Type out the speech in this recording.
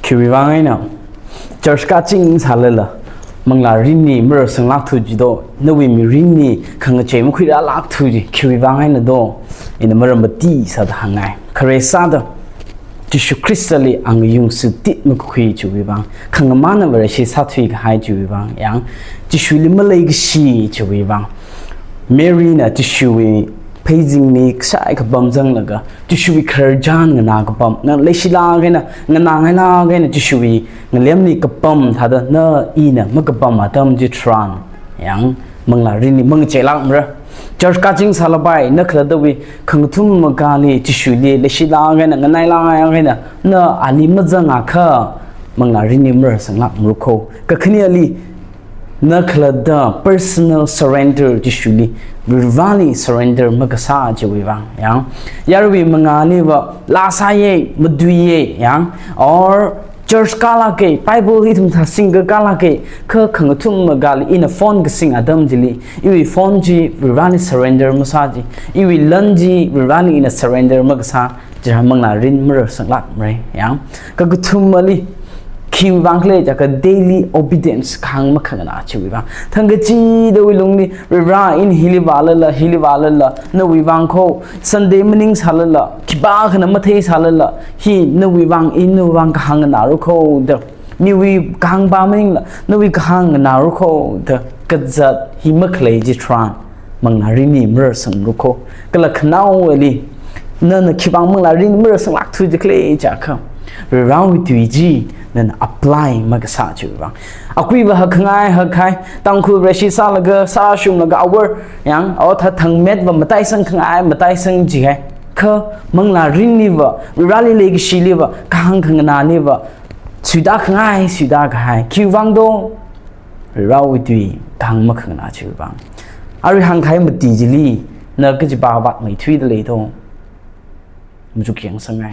คิวว่าไงเนาะจอร์จก็จริงสารเลยมังลารินนี่เมื่อสังลักทุจิโดนวิมีรินนี่ขังเจมคุยได้ลักทุจิคิวว่าไงนะโดอินเมื่อมาตีสัตว์หังไงคาเรซาดจิชุคริสต์เลยอังยุงสุดติมันคุยจูวิบังขังมันน่ะเวลาชีสัตว์ที่หายจูวิบังยังจิชุลิมาเลยก็ชีจูวิบังเมรีน่ะจิชุวิเพย์จิงนี่ใช่กับบัมจังละก็จิชุวิคาร์จานกันนะกับบัมงั้นเลชิลากันนะงั้นนางให้ลากันนะจิชุวิงั้นเลี้ยมนี่กับบัมถ้าเดินเนออีน่ะมันกับบัมมาทำจิตรันยังมังลารินี่มังเจลักมั้งจอร์จก็จริงสารไปนักเรียนตัววิขังทุ่มมากาลีจิชุลีเลชิลากันนะงั้นนายลากันนะเนออาลีมัจังอ่ะค่ะมังลารินี่มั้งสังลักมุรุโคก็ขึ้นยันลีนักเรียน personal surrender จิชุลีvirtually surrender มักษาจิวิบังยังยารุวิมังอาลีว่าลาซาเย่มาดูเย่ยัง or church กาลาเก Bible ที่ทุ่มทัศน์กาลาเกคือขังทุ่มมากาลี in a phone ก็สิ่งอดัมจิลีอีวิ phone จี virtually surrender มักษาจีอีวิ learn จี virtually in a surrender มักษาจะทำมังลารินมั้งสังลักมั้ยยังก็ทุ่มมาลีคิวบังเลยจาก daily obedience ขังมาขังน่าชิวบังทั้งก็จีดวิลุงนี่ร้าอินฮิลิบาลละนวิบังโค Sunday morning สาลละคิบ้าขนาดมาเทสาลละฮีนวิบังอินนวิบังขังน่ารุโคเดนิวิขังบามิงละนวิขังน่ารุโคเดกัดจัดฮิมักเลยจิตรันมังนารินีมรสังรุโคก็ละขนาวเอลีนั่นคิบังมังนารินีมรสังลักทุจเคลจากเขาเราวิธีจีนั่น apply มักษาจูบังอากุยว่าหักง่ายหักใครตั้งคุณเรชิซาลก็ซาชุมลก็เอาเวอร์ยังเอาถ้าทั้งเม็ดว่ามาไต่สังง่ายมาไต่สังจีไงคือมังลารินนี่ว่าเราเลยก็ชิลิว่าข้างนานี่ว่าสุดาง่ายสุดาง่ายคิววังโดเราวิธีข้างมักนาจูบังอะไรหังใครมาตีจิลีนั่นก็จะบาบัดไม่ทุยเลยทงมันจุกยังสังไง